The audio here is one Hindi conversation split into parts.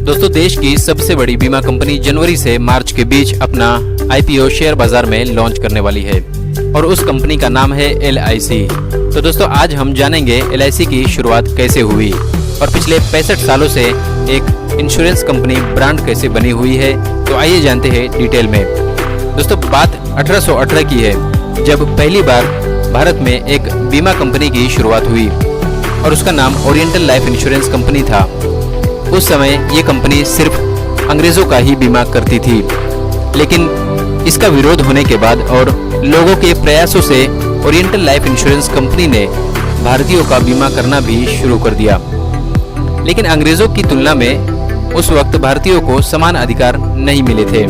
दोस्तों, देश की सबसे बड़ी बीमा कंपनी जनवरी से मार्च के बीच अपना आईपीओ शेयर बाजार में लॉन्च करने वाली है और उस कंपनी का नाम है LIC। तो दोस्तों, आज हम जानेंगे LIC की शुरुआत कैसे हुई और पिछले 65 सालों से एक इंश्योरेंस कंपनी ब्रांड कैसे बनी हुई है। तो आइए जानते हैं डिटेल में। दोस्तों, बात 1818 की है, जब पहली बार भारत में एक बीमा कंपनी की शुरुआत हुई और उसका नाम ओरिएंटल लाइफ इंश्योरेंस कंपनी था। उस समय ये कंपनी सिर्फ अंग्रेजों का ही बीमा करती थी, लेकिन इसका विरोध होने के बाद और लोगों के प्रयासों से ओरिएंटल लाइफ इंश्योरेंस कंपनी ने भारतीयों का बीमा करना भी शुरू कर दिया। लेकिन अंग्रेजों की तुलना में उस वक्त भारतीयों को समान अधिकार नहीं मिले थे।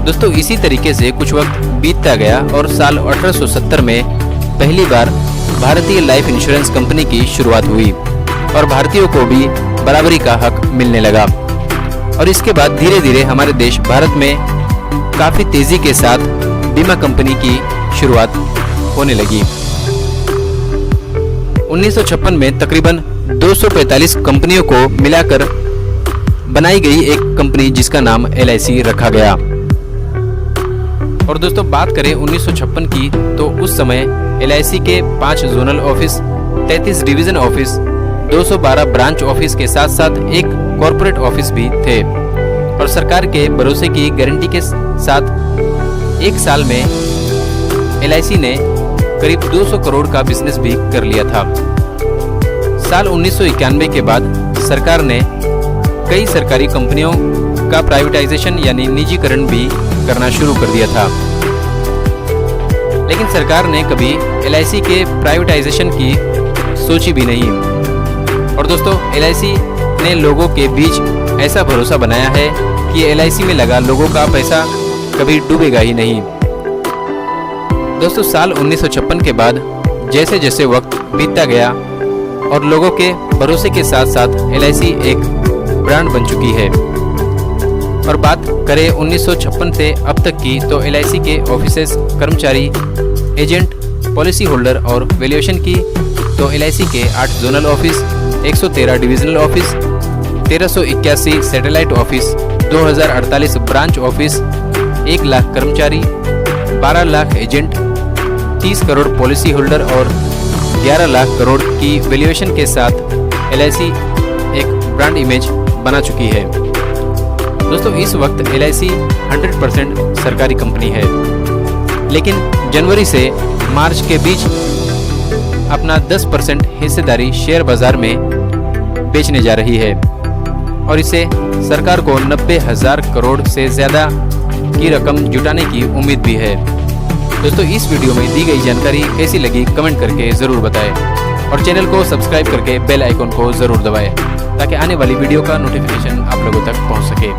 दोस्तों, इसी तरीके से कुछ वक्त बीतता गया और साल 1870 में पहली बार भारतीय लाइफ इंश्योरेंस कंपनी की शुरुआत हुई और भारतीयों को भी बराबरी का हक मिलने लगा। और इसके बाद धीरे धीरे हमारे देश भारत में काफी तेजी के साथ बीमा कंपनी की शुरुआत होने लगी। 1956 में तकरीबन 245 कंपनियों को मिलाकर बनाई गई एक कंपनी जिसका नाम LIC रखा गया। और दोस्तों, बात करें 1956 की, तो उस समय LIC के 5 zonal office, 33 division office, 212 branch office के साथ साथ एक कॉरपोरेट ऑफिस भी थे और सरकार के भरोसे की गारंटी के साथ एक साल में LIC ने करीब 200 करोड़ का बिजनेस भी कर लिया था। साल 1991 के बाद सरकार ने कई सरकारी कंपनियों का प्राइवेटाइजेशन यानी निजीकरण भी करना शुरू कर दिया था, लेकिन सरकार ने कभी LIC के प्राइवेटाइजेशन की सोची भी नहीं। और दोस्तों, LIC ने लोगों के बीच ऐसा भरोसा बनाया है कि LIC में लगा लोगों का पैसा कभी डूबेगा ही नहीं। दोस्तों, साल 1956 के बाद जैसे जैसे वक्त बीतता गया और लोगों के भरोसे के साथ साथ LIC एक ब्रांड बन चुकी है। और बात करें 1956 से अब तक की, तो LIC के ऑफिसेस, कर्मचारी, एजेंट, पॉलिसी होल्डर और वैल्यूएशन की, तो LIC के 8 zonal office, 113 divisional office, 1381 satellite office, 2048 branch office, 1 lakh कर्मचारी, 12 lakh agent, 30 crore policy holder और 11 लाख करोड़ की वैल्यूएशन के साथ LIC एक ब्रांड इमेज बना चुकी है। दोस्तों, इस वक्त LIC 100% सरकारी कंपनी है, लेकिन जनवरी से मार्च के बीच अपना 10% हिस्सेदारी शेयर बाजार में बेचने जा रही है और इसे सरकार को 90,000 करोड़ से ज़्यादा की रकम जुटाने की उम्मीद भी है। दोस्तों, इस वीडियो में दी गई जानकारी कैसी लगी कमेंट करके ज़रूर बताएं और चैनल को सब्सक्राइब करके बेल आइकन को ज़रूर दबाएं ताकि आने वाली वीडियो का नोटिफिकेशन आप लोगों तक पहुंच सके।